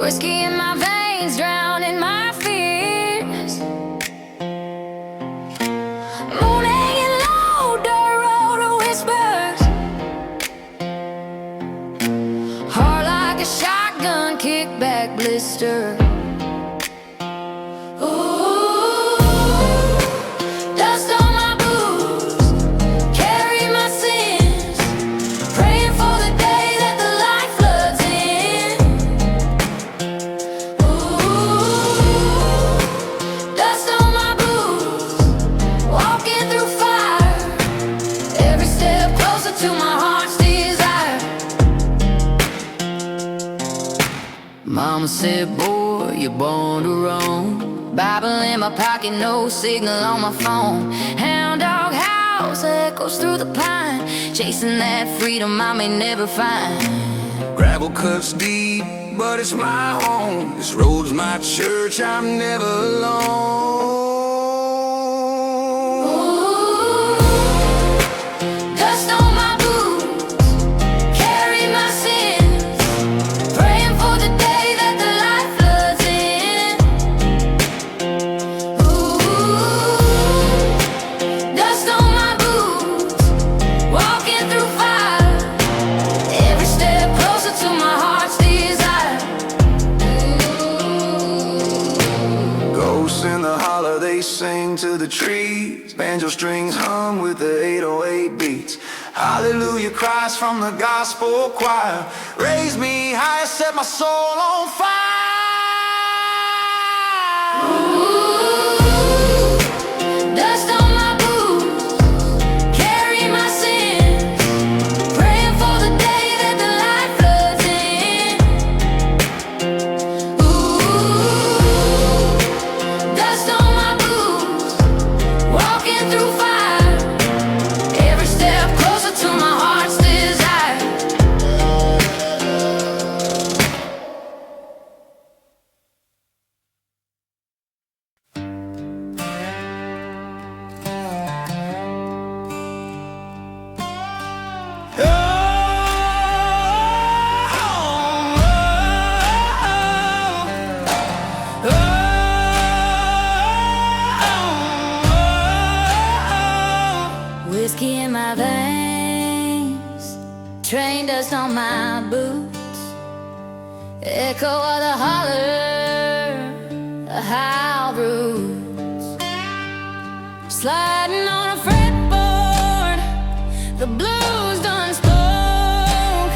Whiskey in my veins, drowning my fears. Moon hanging low, dirt road of whispers. Heart like a shotgun, kickback blister. Mama said, boy, you're born to roam. Bible in my pocket, no signal on my phone. Hound dog house echoes through the pine, chasing that freedom I may never find. Gravel cuts deep, but it's my home. This road's my church, I'm never alone. Sing to the trees, banjo strings hum with the 808 beats. Hallelujah cries from the gospel choir. Raise me high, set my soul on fire. Dust on my boots, carry my sins, praying for the day that the light floods in. Dust on my boots, walking through fire, every step closer to my heart's desire. Whiskey in my veins, train dust on my boots, echo of the holler, the high roots, sliding on a fretboard, the blues done spoke,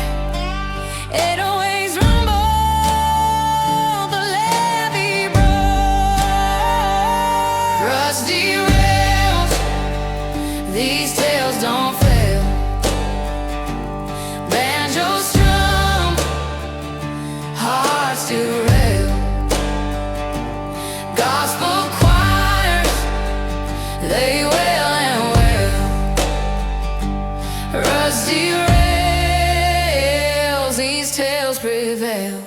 808s rumble, the levee broke, rusty rails, these tales don't fail. Banjo strum, hearts derail. Gospel choirs, they wail and wail. Rusty rails, these tales prevail.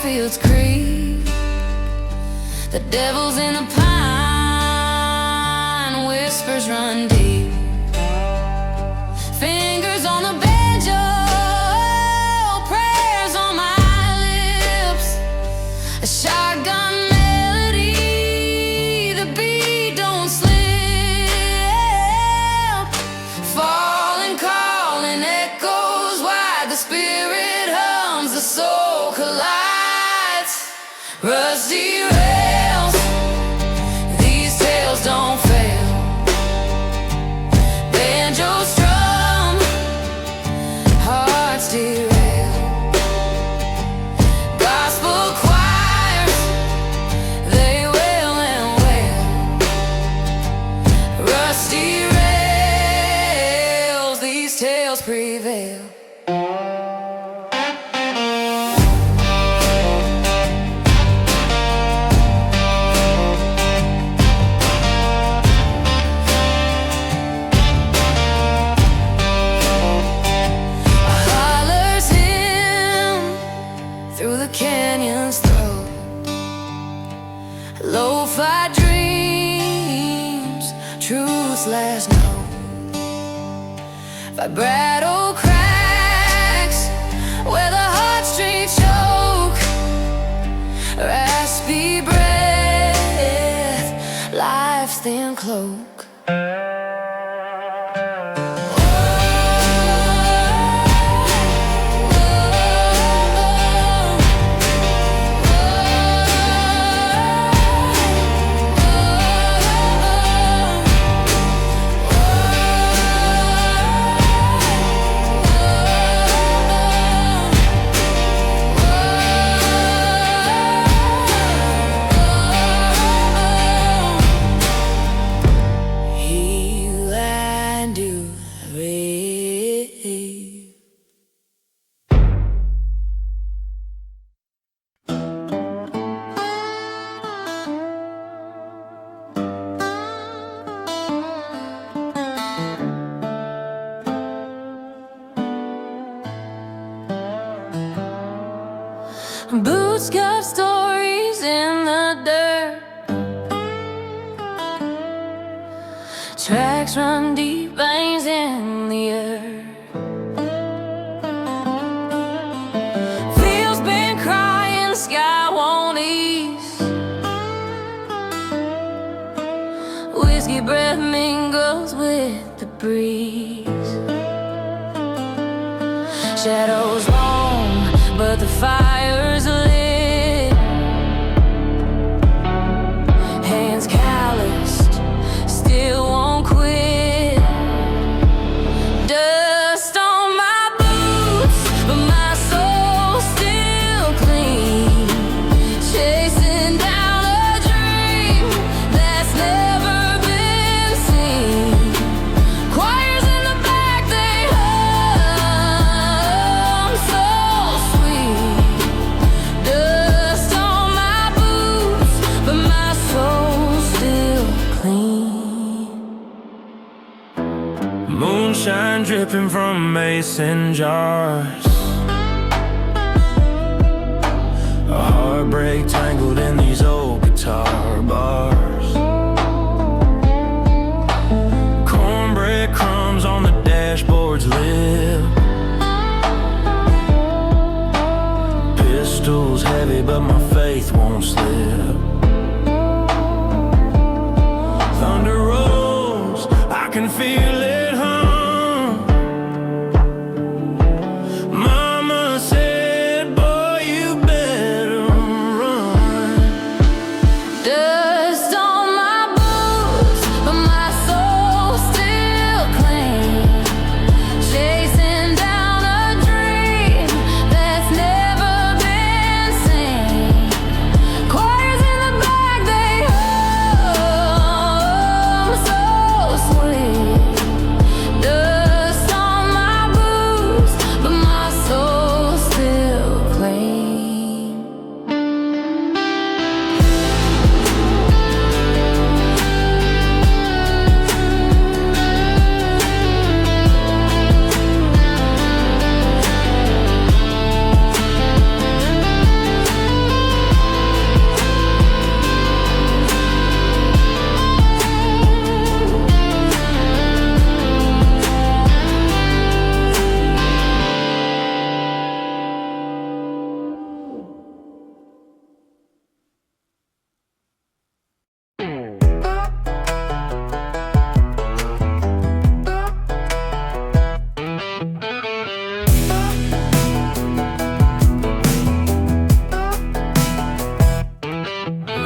Fields creep, the devil's in the pine, whispers run deep, fingers on the banjo, prayers on my lips, a shotgun melody, the beat don't slip, falling, calling, echoes wide, the spirit hums, the soul collides. Rusty rails, these tales don't fail. Banjo strum, hearts derail. Gospel choirs, they wail and wail. Rusty rails, these tales prevail. truths last known. Vibrato cracks where the heartstrings choke. Raspy breath, life's thin cloak. Boots got stories in the dirt. Tracks run deep, veins in the earth. Fields been crying, sky won't ease. Whiskey breath mingles with the breeze. Shadows long, but the fire's lit. Hands calloused, still won't quit. Dust on my boots, but my soul's still clean. Chasing down a dream that's never been seen. Choirs in the back, they hum so sweet. Dust on my boots, but my soul's still clean. Moonshine dripping from mason jars. A heartbreak tangled in these old guitar bars. Cornbread crumbs on the dashboard's lip. Pistols heavy, but my faith won't slip. Thunder rolls, I can feel it hum. Mama said, boy, you better run. Dust on my boots, but my soul's still clean. Chasing down a dream that's never been seen. Choirs in the back, they hum so sweet. Dust on my boots, but my soul's still clean.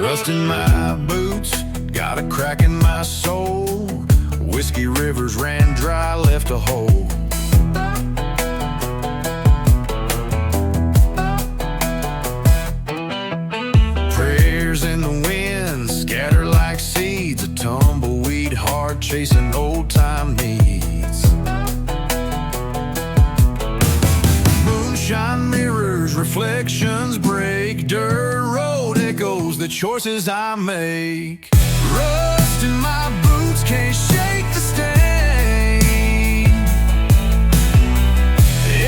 Rust in my boots, got a crack in my soul. Whiskey rivers ran dry, left a hole. Prayers in the wind, scatter like seeds. A tumbleweed heart chasing old time needs. Moonshine mirrors, reflections break. Dirt road echoes the choices I make. Rust in my boots, can't shake the stain.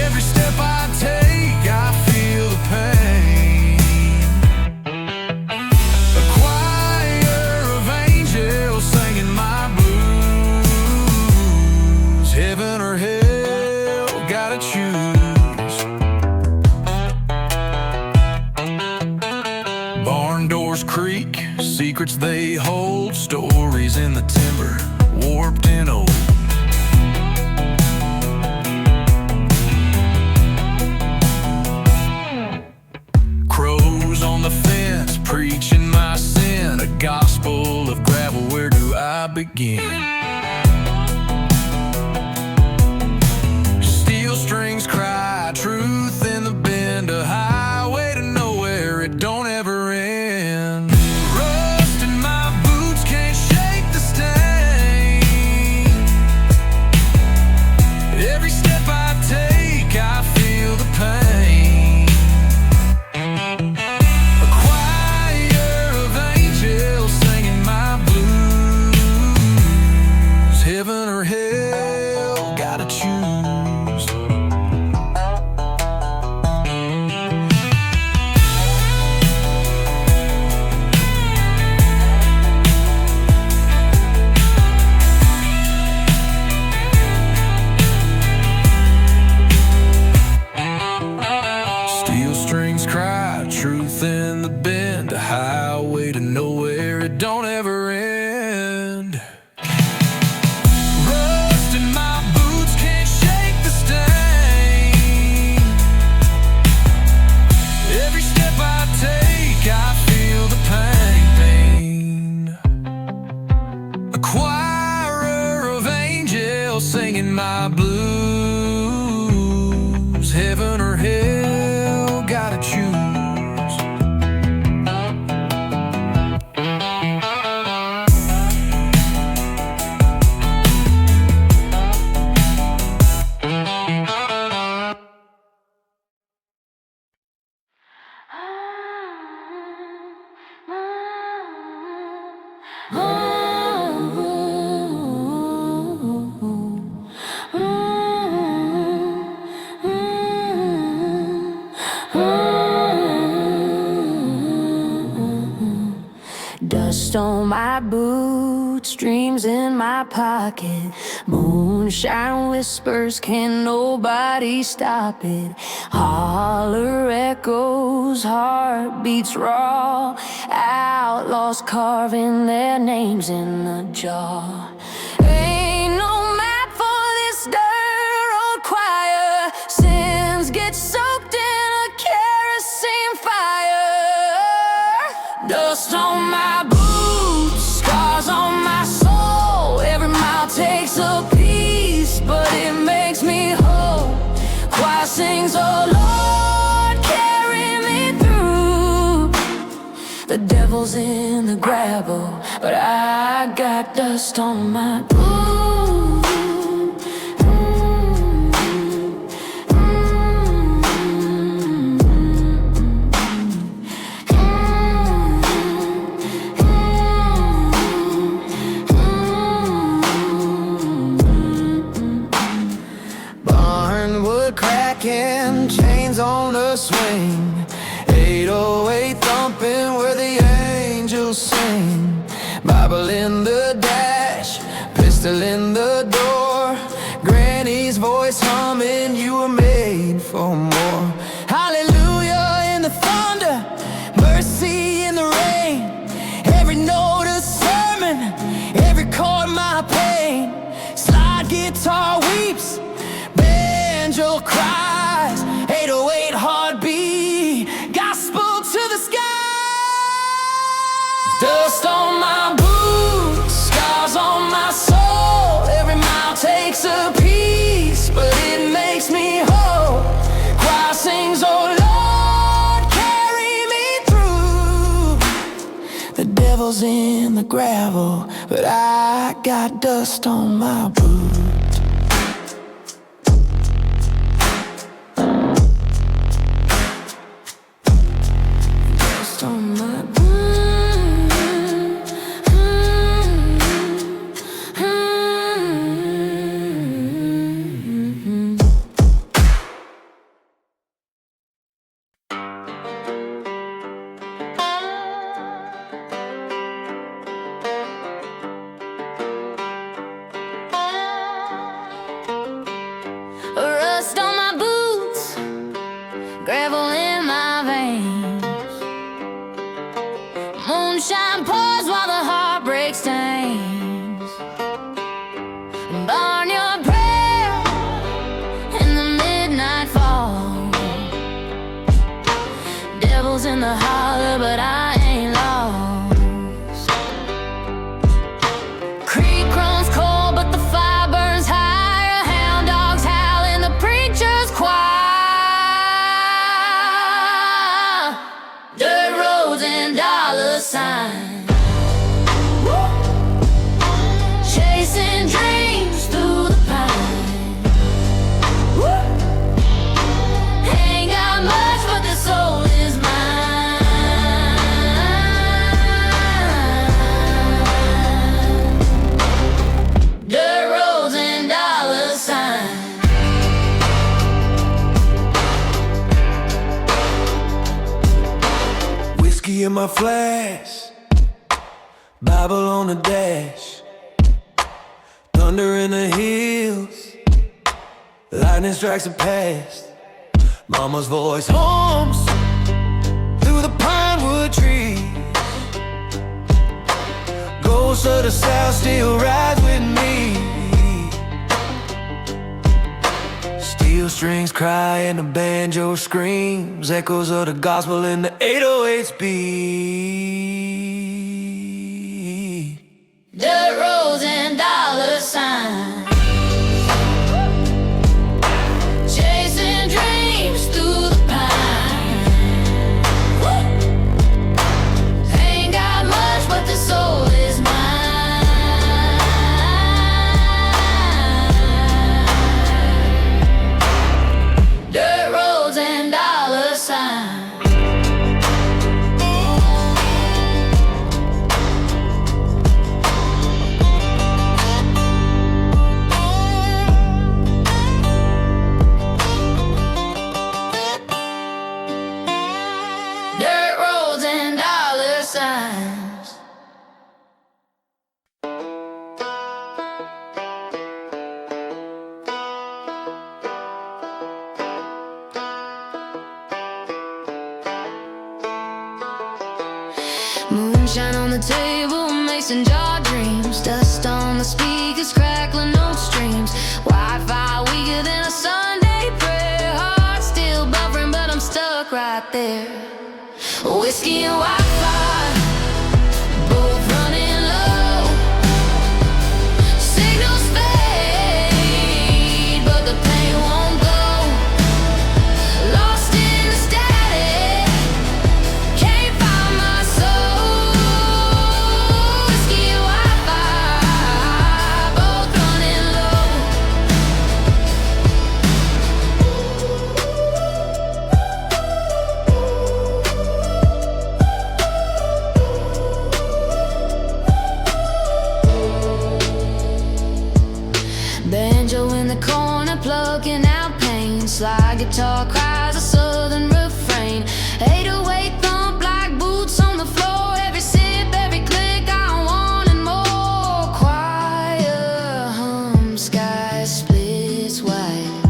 Every step I take, I feel the pain. A choir of angels singing my blues. secrets they hold, stories in the timber, warped and old. Crows on the fence, preaching my sin, a gospel of gravel, where do I begin? Steel strings cry, truth in the bend, a highway to nowhere, it don't ever end. Rust in my boots can't shake the stain. Every step I take, I feel the pain. A choir of angels singing my blues. Heaven or hell, gotta choose. Steel strings cry, truth in the bend, a highway to nowhere, it don't ever end. Rust in my boots can't shake the stain. Every step I take, I feel the pain. A choir of angels singing my blues. Heaven or hell, gotta choose. Dust on my boots, dreams in my pocket. Moonshine whispers, can nobody stop it? Holler echoes, heartbeats raw. Outlaws carving their names in the jaw. Ain't no map for this dirt road choir. Sins get soaked in a kerosene fire. Dust on my boots, scars on my soul. Every mile takes a piece, but it makes me whole. Choir sings, oh Lord, carry me through. The devil's in the gravel, but I got dust on my boots. Chains on the swing, 808 thumping where the angels sing. Bible in the dash, pistol in the door. Granny's voice humming, you were made for more. Hallelujah in the thunder, mercy in the rain. Every note a sermon, every chord my pain. Slide guitar weeps, banjo cries, 808 heartbeat, gospel to the sky. Dust on my boots, scars on my soul. Every mile takes a piece, but it makes me whole. Choir sings, oh Lord, carry me through. The devil's in the gravel, but I got dust on my boots. and burn your prayer in the midnight fall. Devil's in the holler, but I ain't lost. Creek runs cold, but the fire burns higher. Hound dogs howl in the preacher's choir. Dirt roads and dollar signs. Chasing dreams through the pine. Ain't got much, but the soul is mine. Dirt roads and dollar signs. Whiskey in my flask, Bible on the dash, thunder in the hills, lightning strikes the past. Mama's voice hums through the pine wood trees. Ghosts of the south still rides with me. Steel strings cry and the banjo screams, echoes of the gospel in the 808's beat. Dirt roads and dollar signs. Chasing dreams through the pine. Ain't got much, but the soul is mine. Dirt roads and dollar signs. Dirt roads and dollar signs. Moonshine on the table, mason jar dreams. Dust on the speakers, crackling old streams. Wi-Fi weaker than a Sunday prayer. Heart still buffering, but I'm stuck right there. Whiskey and Wi-Fi, both running low. Signals fade, but the pain won't go. Lost in the static, can't find my soul. Whiskey and Wi-Fi, both running low. Banjo in the corner, plucking out pain. Slide guitar cries a southern refrain. 808 thump like boots on the floor. Every sip, every click, I wanted more. Choir hum, sky splits wide.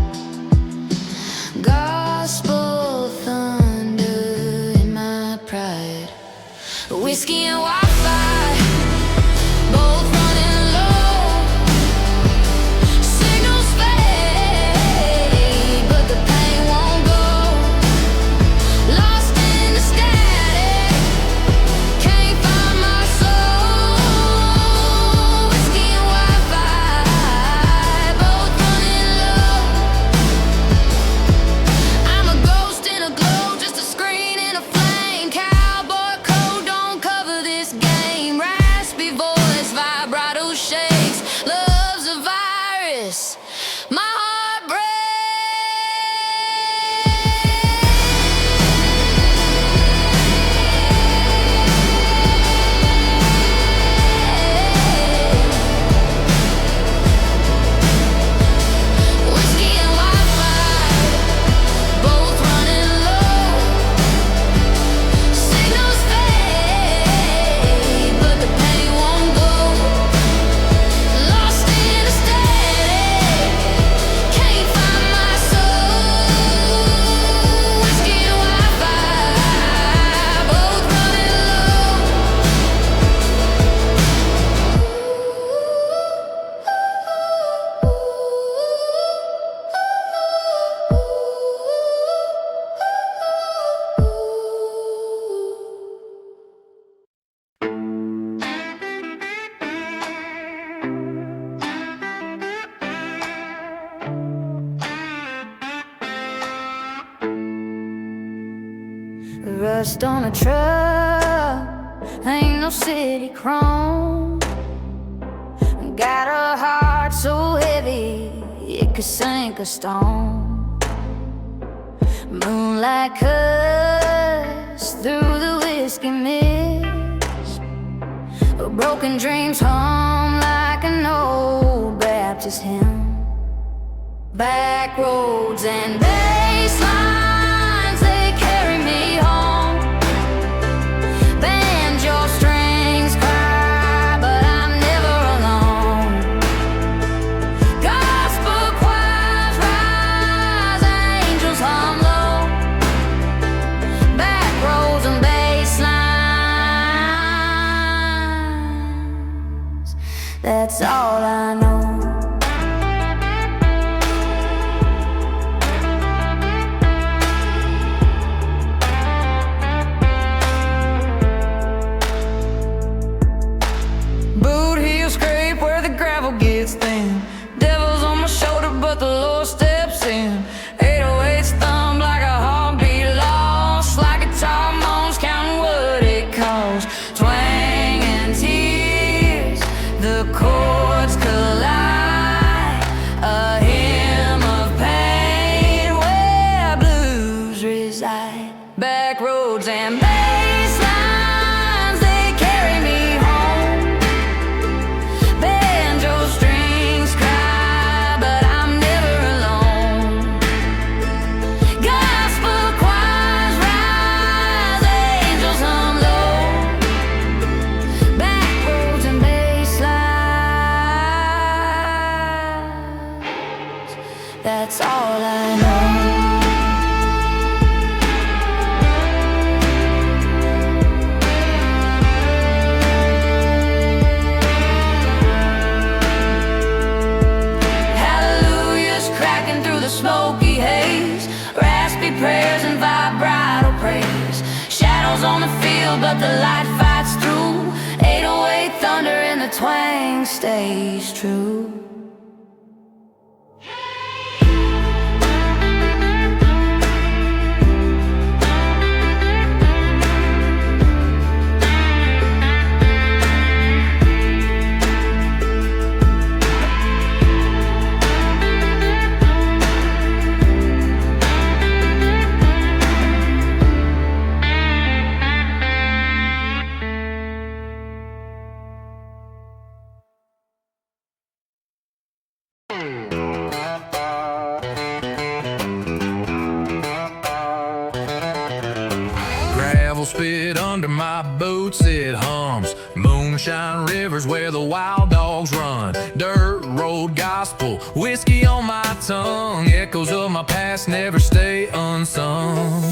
Gospel thunder in my pride. Whiskey and Wi-Fi, both running low. Signals fade, but the pain won't go. Lost in the static, can't find my soul. Whiskey and Wi-Fi, both running low. I'm a ghost in a glow, just a screen in a flame. Cowboy code don't cover this game. Raspy voice, vibrato shakes. Love's a virus, my heartbreak. Whiskey and Wi-Fi, both running low. Signals fade, but the pain won't go. Lost in a static, Dust on a truck, ain't no city chrome. Got a heart so heavy it could sink a stone. Moonlight cuts through the whiskey mist. Broken dreams hum like an old Baptist hymn. Back roads and bass lines, they carry me home. Banjo strings cry, but I'm never alone. Gospel choirs rise, angels hum low. Back roads and bass lines, that's all I know. Thin. Devil's on my shoulder, but the Lord steps in. 808's thumb like a heartbeat lost, like guitar moans counting what it costs. Twang and tears, the chords collide. A hymn of pain where blues reside. Back roads and bass lines, they carry me home. Banjo strings cry, but I'm never alone. Gospel choirs rise, angels hum low. Back roads and bass lines, that's all I know. Smoky haze, raspy prayers and vibrato praise. Shadows on the field, but the light fights through. 808 thunder and the twang stays true. Spit under my boots, it hums. Moonshine rivers where the wild dogs run. Dirt road gospel, whiskey on my tongue. Echoes of my past never stay unsung.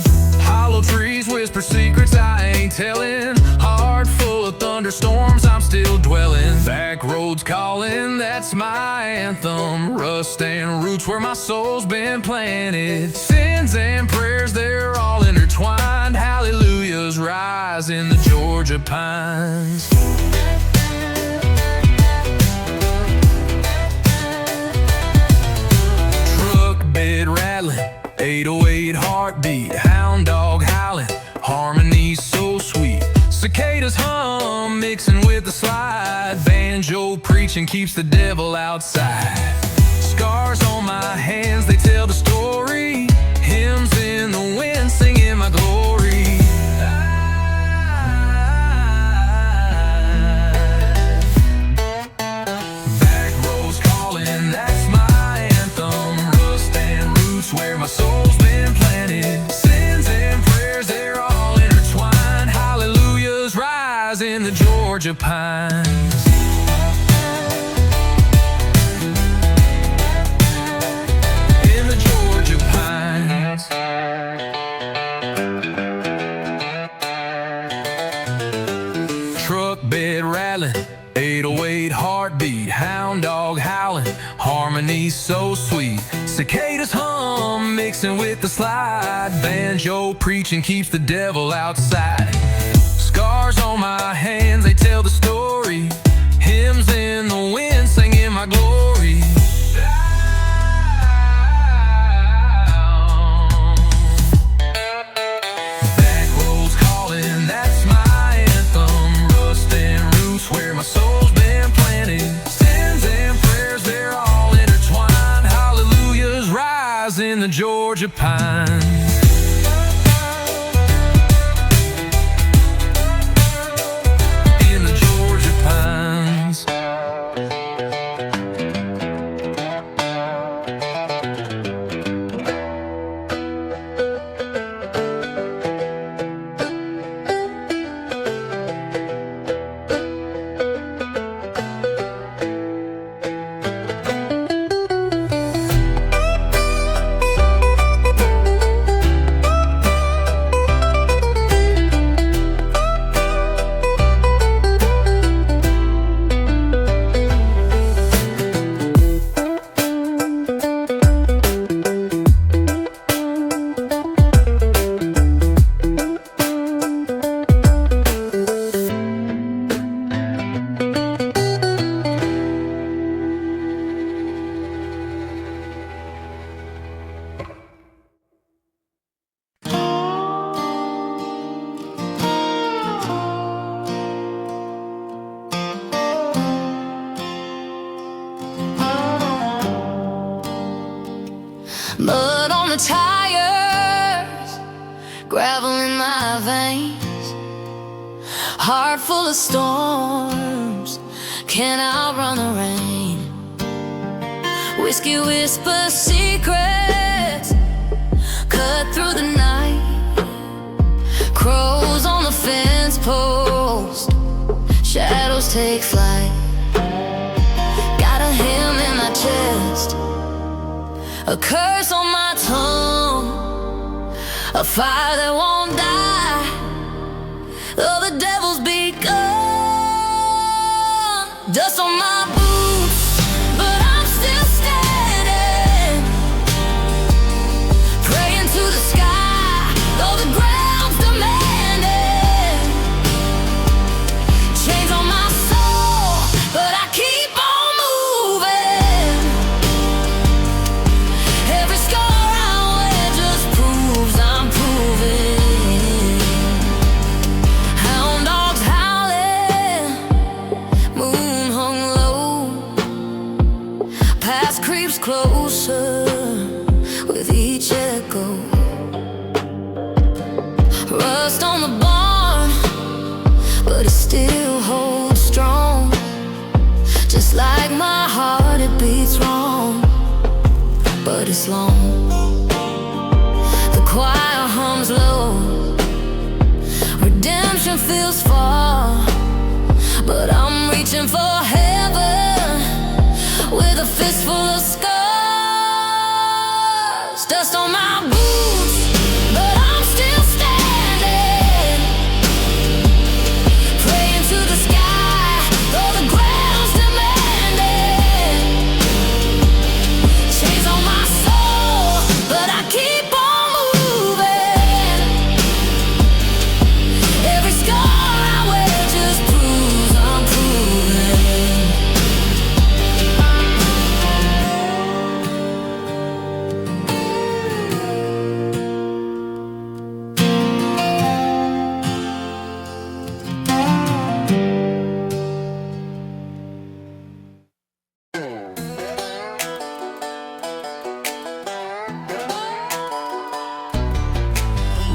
Hollow trees whisper secrets I ain't telling. Heart full of thunderstorms, I'm still dwelling. Back roads calling, that's my anthem. Rust and roots where my soul's been planted. Sins and prayers, they're all intertwined. Hallelujahs rise in the Georgia pines. Truck bed rattling, 808 heartbeat, hound dog howling, harmony so sweet. Cicadas hum, mixing with the slide. Banjo preaching keeps the devil outside. Scars on my hands, they tell the story. Hymns in the wind, singing my glory. Back roads calling, that's my anthem. Rust and roots where my soul's been planted. Sins and prayers, they're all intertwined. Hallelujahs rise in the Georgia pines. Truck bed rattling, 808 heartbeat, hound dog howling, harmony so sweet. Cicadas hum, mixing with the slide. Banjo preaching keeps the devil outside. Scars on my hands, they tell the story. Hymns in the wind, singing my glory. Back roads Georgia pine. In the Georgia pines. Mud on the tires, gravel in my veins, heart full of storms, can't outrun the rain. Whiskey whispers secrets, cut through the night. Crows on the fence post, shadows take flight. Got a hymn in my chest, a curse on my tongue, a fire that won't die. Oh, the devil's begun. Dust on my boots, but I'm still standing, praying to the sky, though the ground's demanding. Chains on my soul, but I keep on moving. Every scar I wear just proves I'm proving. Hound dogs howling, moon hung low. Past creeps closer with each echo. Rust on the barn, but it still holds strong. Just like my heart, it beats wrong, but it's long. The choir hums low, redemption feels far, but I'm reaching for heaven with a fistful of scars. Dust on my boots, but I'm still standing, praying to the sky, though the ground's demanding. Chains on my soul, but I keep on moving. Every scar I wear just proves I'm proving.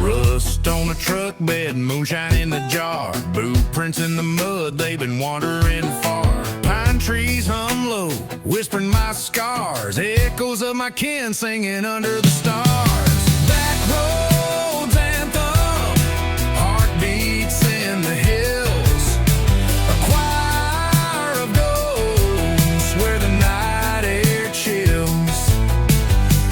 Rust on a truck bed, moonshine in the jar. Bootprints in the mud, they've been wandering far. Pine trees hum low, whispering my scars. Echoes of my kin singing under the stars. Back roads anthem, heartbeats in the hills. A choir of ghosts where the night air chills.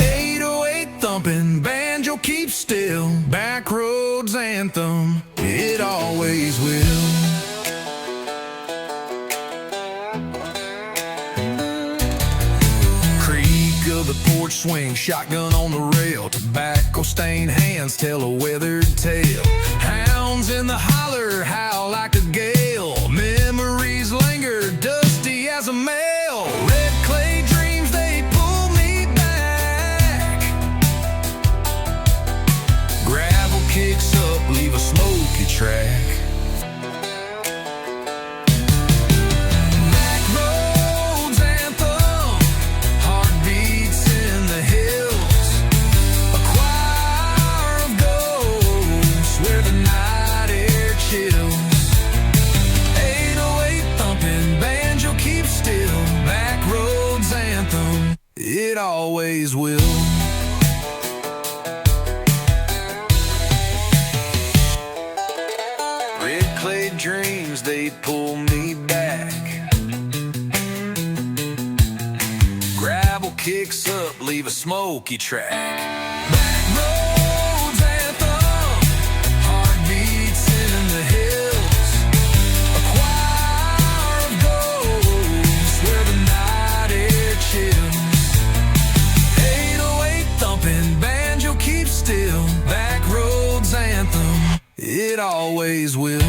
808 thumping, banjo keep still. Back roads anthem, it always will. Creak of the porch swing, shotgun on the rail. Tobacco stained hands tell a weathered tale. Hounds in the holler howl like a gale. Memories linger dusty as a mail. Red clay dreams, they pull me back. Gravel kicks up, leave a smoky track. Back roads anthem, heartbeats in the hills. A gospel kicks up, leave a smoky track. Backroads anthem, heartbeats in the hills. A choir of ghosts where the night air chills. 808 thumping, banjo keeps still. Backroads anthem, it always will.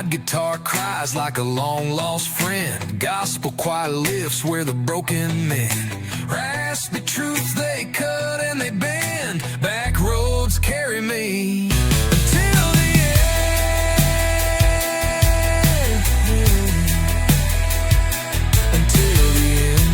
Guitar cries like a long-lost friend. Gospel choir lifts where the broken mend. Raspy truth they cut and they bend. Back roads carry me until the end. Until the end.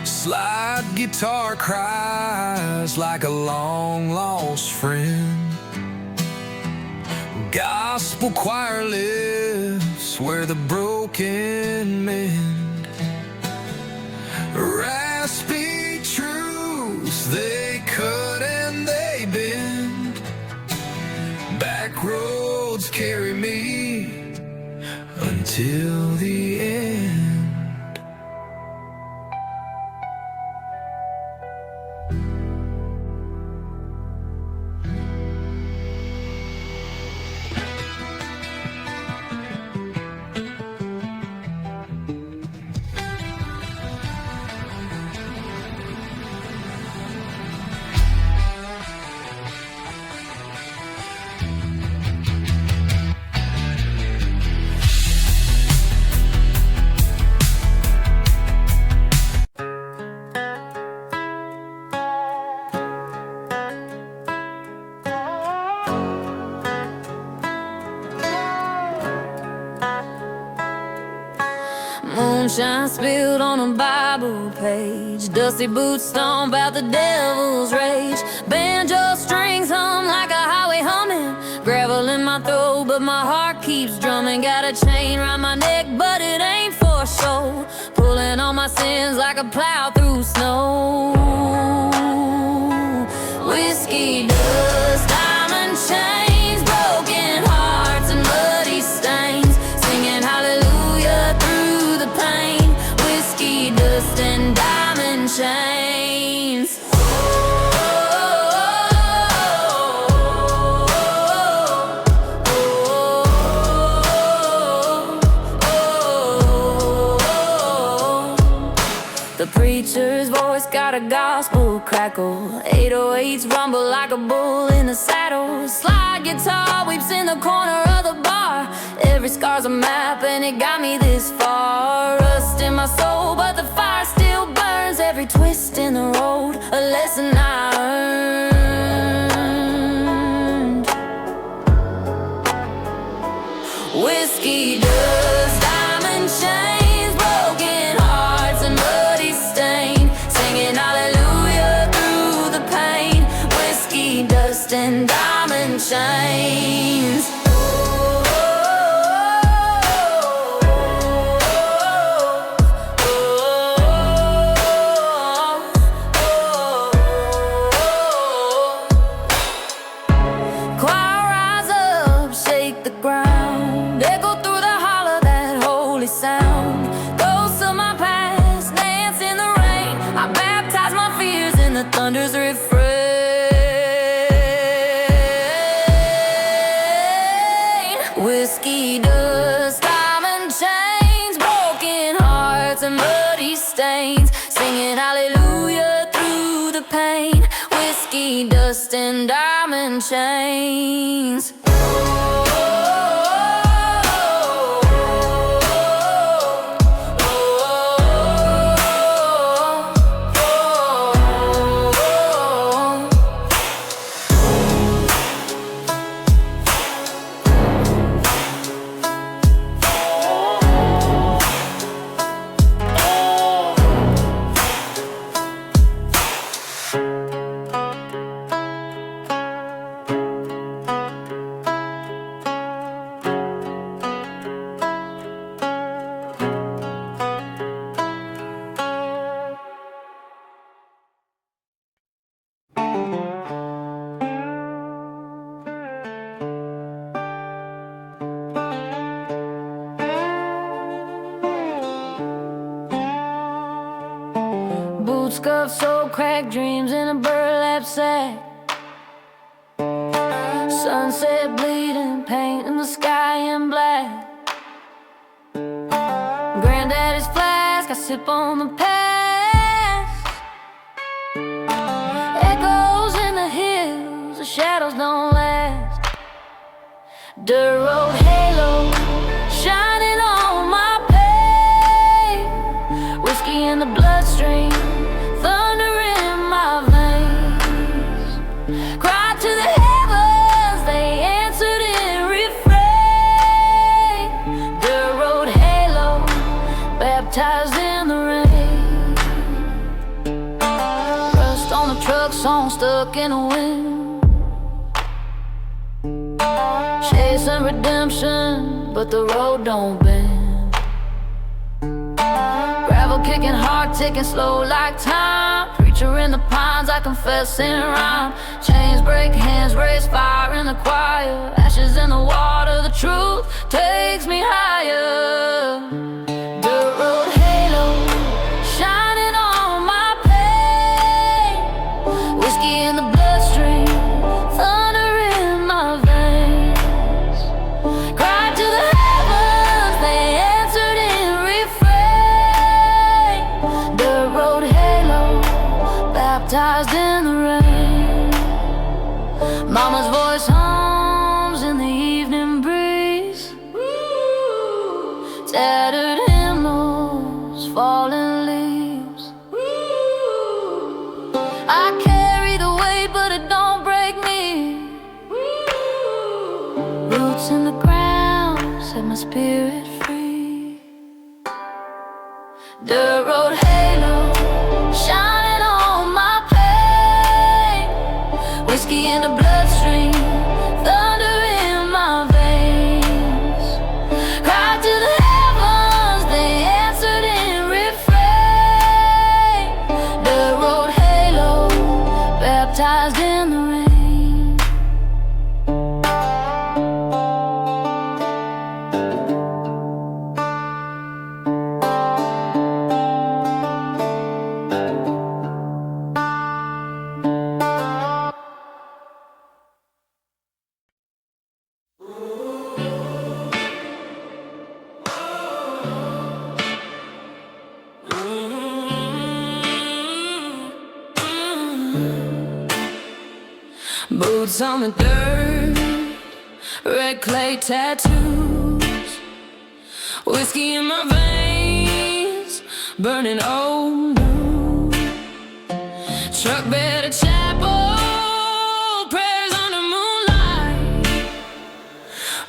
Slide guitar cries like a long-lost friend. Gospel choir lifts where the broken mend. Raspy truths they cut and they bend. Back roads carry me until the end. Moonshine spilled on a Bible page. Dusty boots stomp out the devil's rage. Banjo strings hum like a highway humming. Gravel in my throat, but my heart keeps drumming. Got a chain around my neck, but it ain't for show. Pulling on my sins like a plow through snow. Whiskey dust, diamond chains, broken hearts and muddy stains. Singing hallelujah through the pain. Whiskey dust and diamond chains. The preacher's voice got a gospel crackle. 808s rumble like a bull in the saddle. Slide guitar weeps in the corner of the bar. Every scar's a map and it got me this far. Rust in my soul but the fire still burns. Every twist in the road, a lesson I earned. Whiskey dust, diamond chains, broken hearts and muddy stain. Singing hallelujah through the pain. Whiskey dust and diamond chains. Choir rise up, shake the ground. Echo through the hollow, that holy sound. Ghosts of my past dance in the rain. I baptize my fears in the thunder's refrain. Whiskey dust, diamond chains, broken hearts and muddy stains. Singing hallelujah through the pain. Whiskey dust and diamond chains. Boots scuffed, so cracked, dreams in a burlap sack. Sunset bleeding, paint in the sky in black. Granddaddy's flask, I sip on the past. Echoes in the hills, the shadows don't last. Dirt road halo, shining on my pain. Whiskey in the bloodstream, thunder in my veins. Cried to the heavens, they answered in refrain. Dirt road halo, baptized in the rain. Rust on the truck, song stuck in the wind. Chasing redemption, but the road don't bend. Gravel kicking, heart ticking, slow like time. Preacher in the pines, I confess in rhyme. Chains break, hands raise, fire in the choir. Ashes in the water, the truth takes me higher. Dirt road halo, shining on my pain. Whiskey in the bloodstream, thunder in my veins. Cried to the heavens, they answered in refrain. Dirt road halo, baptized in the rain. Mama's voice hums in the evening breeze. Tattered hymnals, falling leaves. I carry the weight, but it don't break me. Roots in the ground, set my spirit free. Dirt road halo, shining on my pain. Whiskey in the bloodstream, thunder in my veins. Cried to the heavens, they answered in refrain. Dirt road halo, baptized in the rain. Boots on the dirt, red clay tattoos. Whiskey in my veins, burning old news. Truck bed at chapel, prayers under moonlight.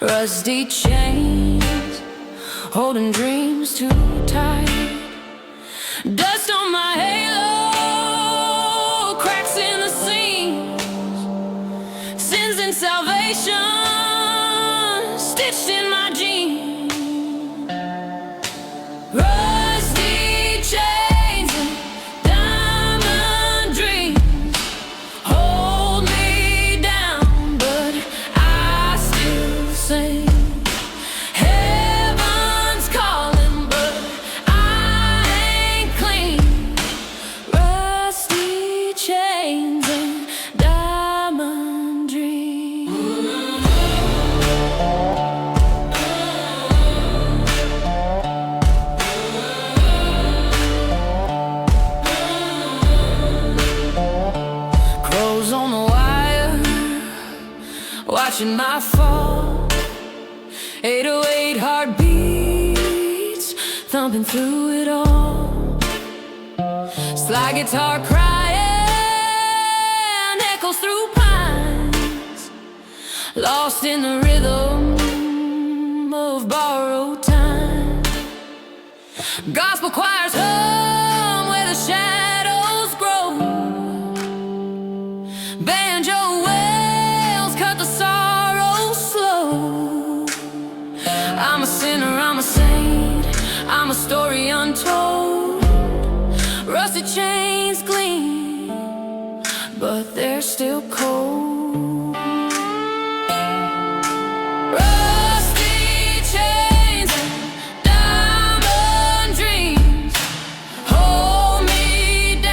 Rusty chains, holding dreams too tight. Dust on my halo, cracks in the seams. Sins and salvation, stitched in my jeans. Rusty chains and diamond dreams hold me down, but I still sing. Heaven's calling, but I ain't clean. Rusty chains and diamond dreams. Crows on the wire, watching my fall. 808 heartbeats, thumping through it all. Slide guitar crying, echoes through pines. Lost in the rhythm of borrowed time. Gospel choirs hum where the shadows grow. Banjo wails cut the sorrow slow. I'm a sinner, I'm a saint, I'm a story untold. Rusty chains gleam, but they're still cold. Rusty chains and diamond dreams hold me down.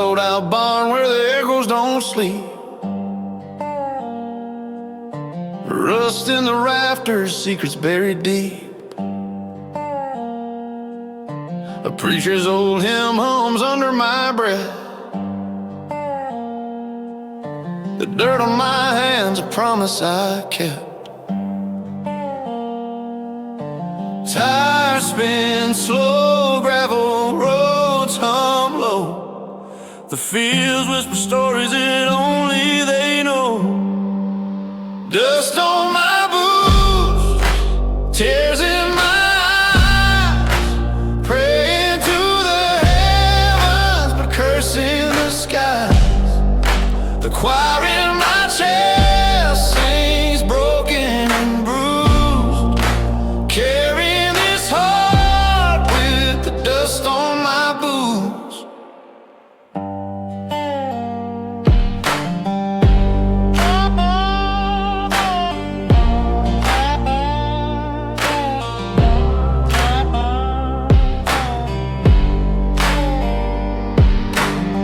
hollowed out barn where the echoes don't sleep. Rust in the rafters, secrets buried deep. A preacher's old hymn hums under my breath. The dirt on my hands, a promise I kept. Tires spin slow, gravel roads hum low. The fields whisper stories that only they know. Dust on my boots, tears in my eyes, praying to the heavens, but cursing the skies. The choir in my chest sings broken and bruised, carrying this heart with the dust on my boots.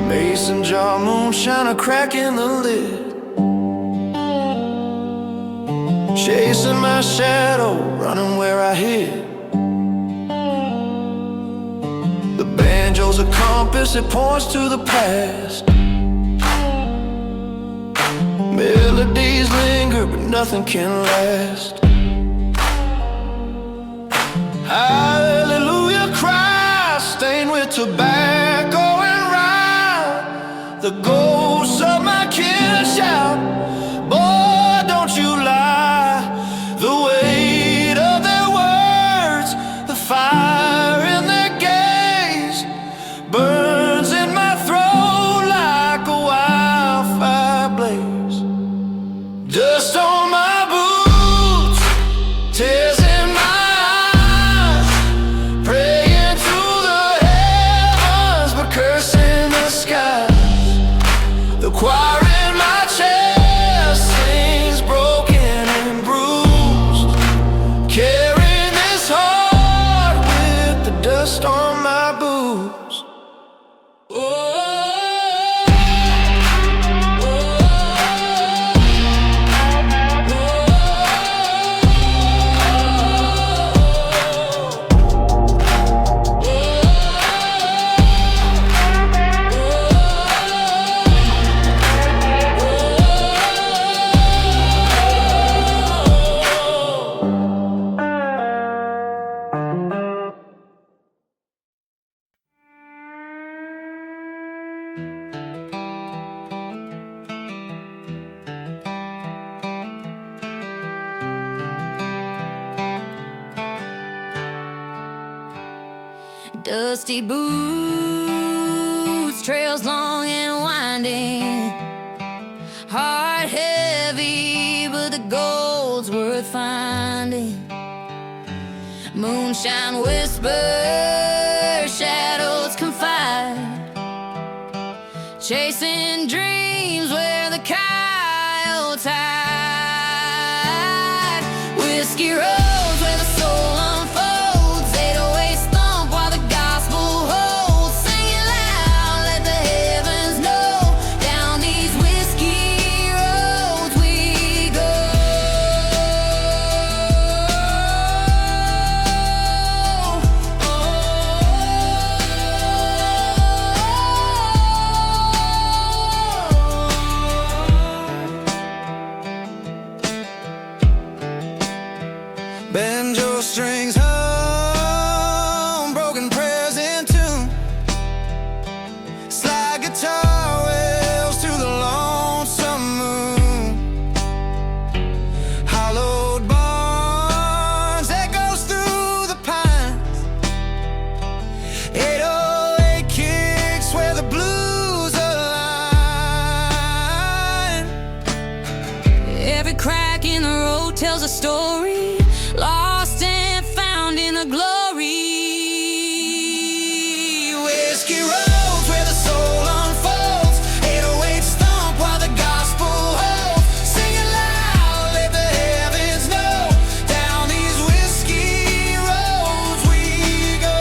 Mason jar moonshine, a crack in the lid, chasing my shadow, running where I hid. The banjo's a compass, it points to the past. Melodies linger, but nothing can last. Hallelujah cry, stained with tobacco and rye. The ghosts of my kin shout, boy, don't you lie. The weight of their words, the fire in their gaze, burns in my throat like a wildfire blaze. Dust on my boots, tears in my eyes, praying to the heavens, but cursing the skies. The choir in my chest sings broken and bruised, carrying this heart with the dust on my boots. Dusty boots, trails long and winding, heart heavy, but the gold's worth finding. Moonshine whisper, shadows confide, chasing dreams where the coyotes hide. Whiskey roads where the soul unfolds, 808 stomp while the gospel holds. Sing it loud, let the heavens know, down these whiskey roads we go. Banjo strings hum, broken prayers in tune, slide guitar wails to the lonesome moon. Hollowed barns echoes through the pines, 808 kicks where the blues align. Every crack in the road tells a story, lost and found in the glory. Whiskey roads where the soul unfolds, 808 stomp while the gospel holds. Sing it loud, let the heavens know, down these whiskey roads we go.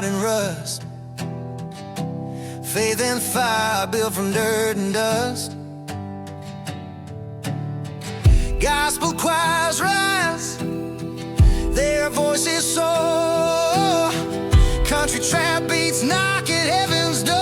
and rust. Faith and fire built from dirt and dust. Gospel choirs rise, their voices soar. Country trap beats knock at heaven's door.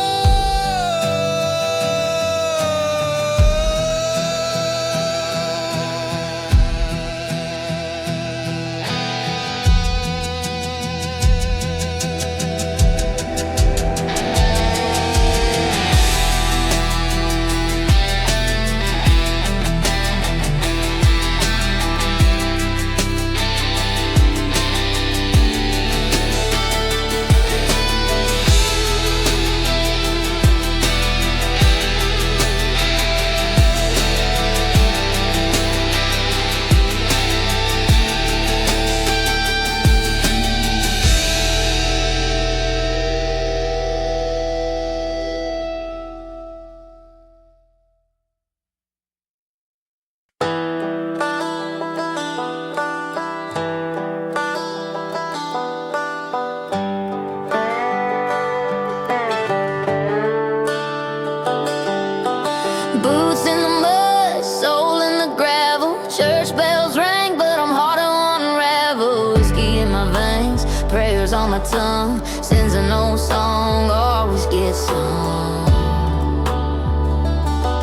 Boots in the mud, soul in the gravel. Church bells ring, but I'm hard to unravel. Whiskey in my veins, prayers on my tongue. Sins an old song, always get sung.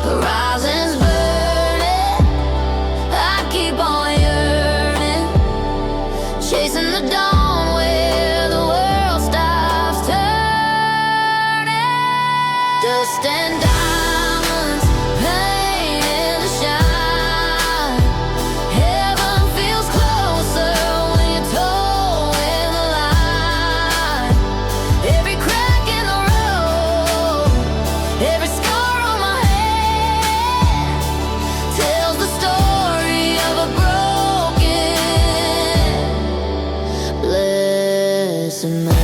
Horizons burning, I keep on yearning. Chasing the dawn where the world stops turning. Dust and diamonds, pain in the shine. Heaven feels closer when you're towing the line. Every crack in the road, every scar on my head tells the story of a broken, blessed man.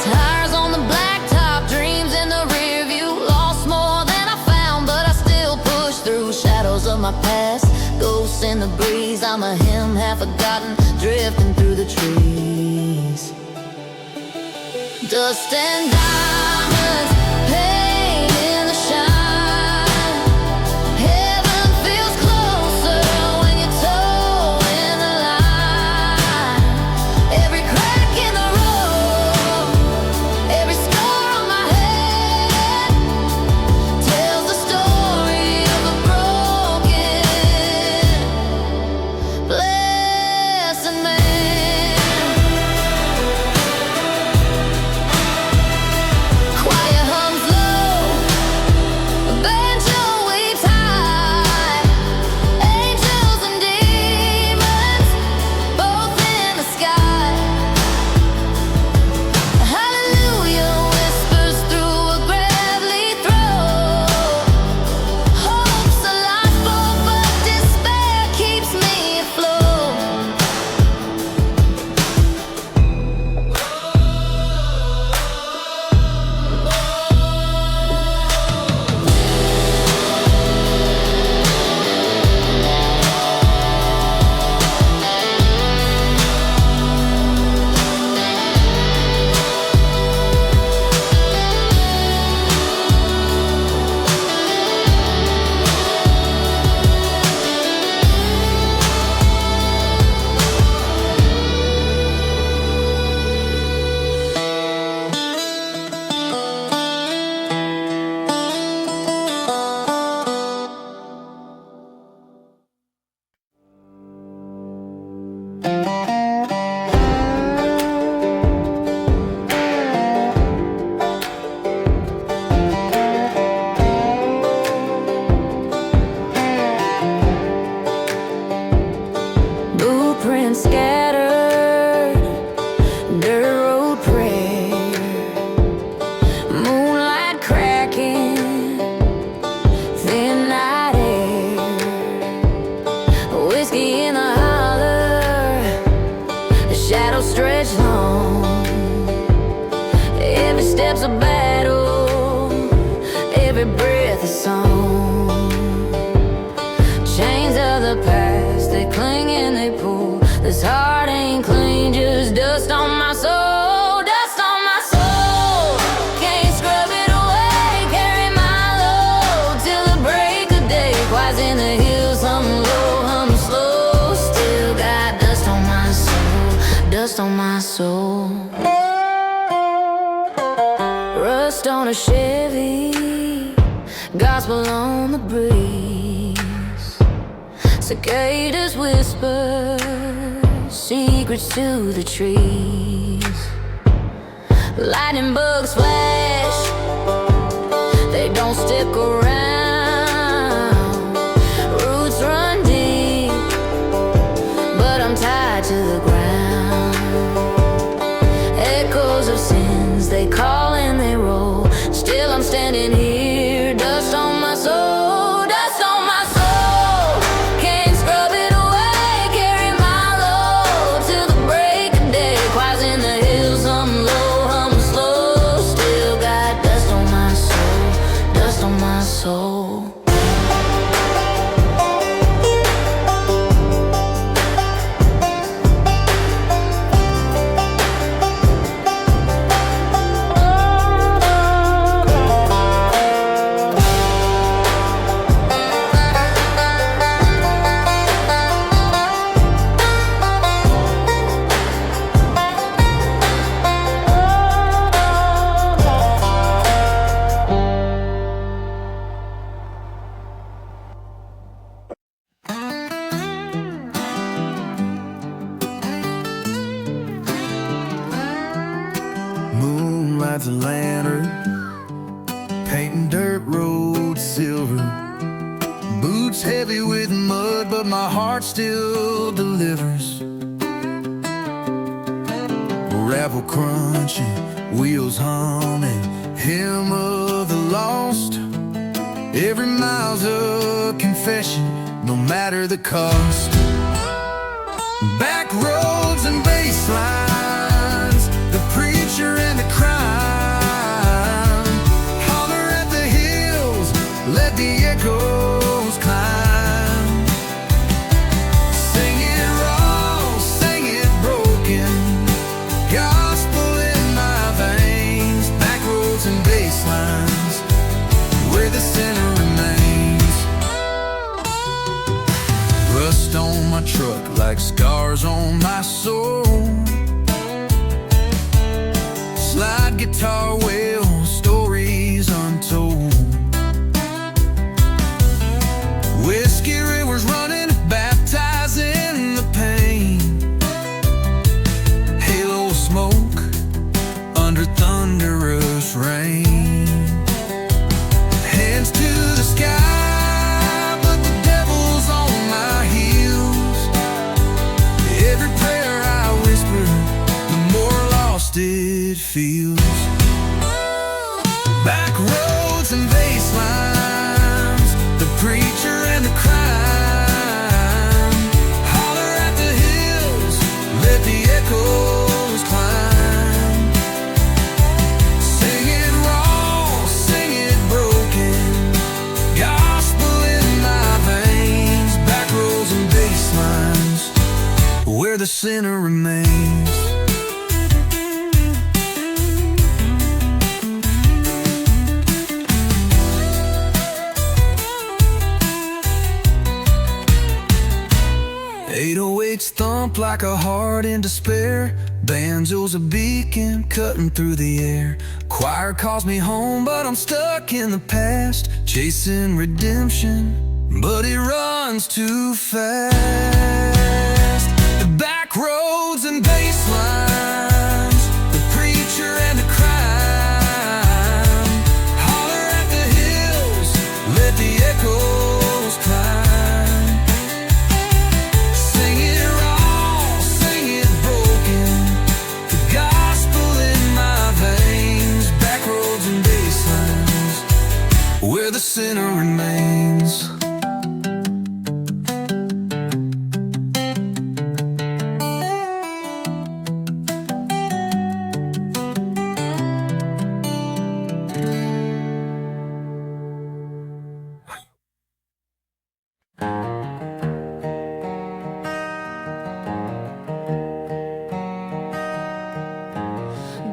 Tires on the blacktop, dreams in the rear view. Lost more than I found, but I still push through. Shadows of my past, ghosts in the breeze. I'm a hymn half forgotten, drifting through the trees. Dust and diamonds, pain in the shine. Heaven feels closer when you're towing the line. Every crack in the road, every scar on my head tells the story of a broken, blessed man. on a Chevy, gospel on the breeze. Cicadas whisper secrets to the trees. Lightning bugs flash, they don't stick around. Roots run deep, but I'm tied to the ground. Echoes of sins, they call and they roll. Still I'm standing here, dust on my soul, dust on my soul. Can't scrub it away, carry my load till the break of day. Choirs in the hills, hum low, hum slow. Still got dust on my soul, dust on my soul. Moonlight's a lantern, painting dirt roads silver. Boots heavy with mud, but my heart still delivers. Gravel crunching, wheels humming, hymn of the lost. Every mile's a confession, no matter the cost. Back roads and bass lines, the preacher and the crime. Holler at the hills, let the echoes climb. Sing it raw, sing it broken, gospel in my veins. Back roads and bass lines, where the sinner remains. Rust on my truck like scars on my soul. Slide guitar wail, stories untold. Whiskey rivers running, baptizing the pain. Halo of smoke under thunderous rain. Hands to the sky, but the devil's on my heels. Every prayer I whisper, the more lost it feels. Back roads and bass lines, the preacher and the crime. Holler at the hills, let the echoes climb. Sing it raw, sing it broken, gospel in my veins. Back roads and bass lines, where the sinner remains. 808s thump like a heart in despair. Banjo's a beacon cutting through the air. Choir calls me home, but I'm stuck in the past. Chasing redemption, but it runs too fast. The back roads and bass lines, the preacher and the crime. Holler at the hills, let the echoes climb. Sing it raw, sing it broken, the gospel in my veins. Back roads and bass lines, where the sinner remains.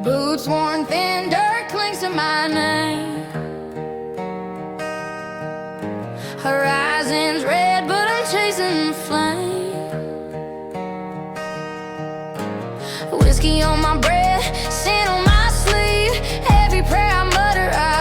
Boots worn thin, dirt clings to my name. Horizon's red, but I'm chasing the flame. Whiskey on my breath, sin on my sleeve. Every prayer I mutter, I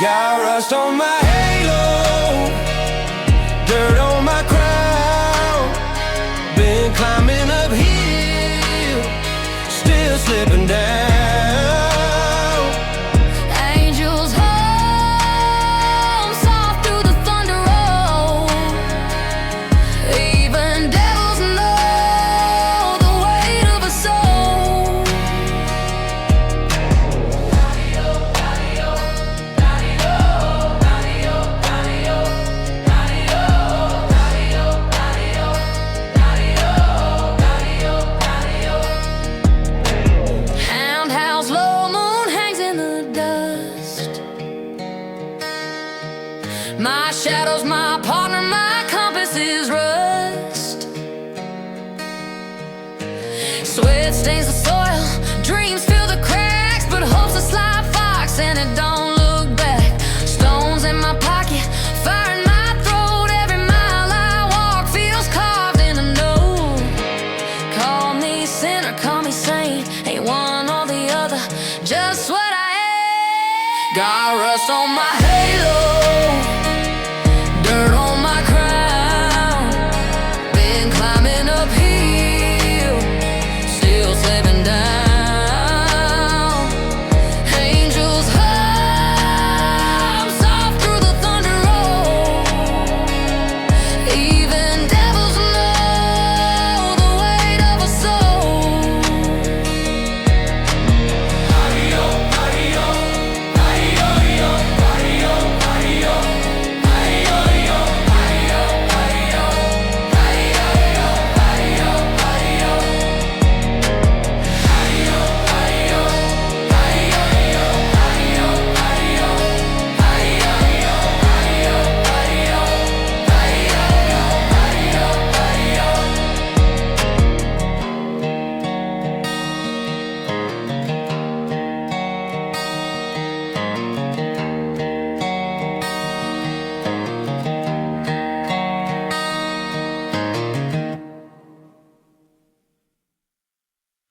Got rust on my halo, dirt on my crown. Been climbing uphill, still slipping down. Angels hum soft through the thunder roll. Even devils know the weight of a soul. Hound house, low moon hangs in the dust. My shadow's my partner, my compass is rust. Sweat stains the soil, dreams fill the cracks, but hope's a sly fox and it don't look back. Stones in my pocket, fire in my throat. Every mile I walk feels carved in a note. Call me sinner, call me saint, ain't one or the other, just what I am. Got rust on my halo,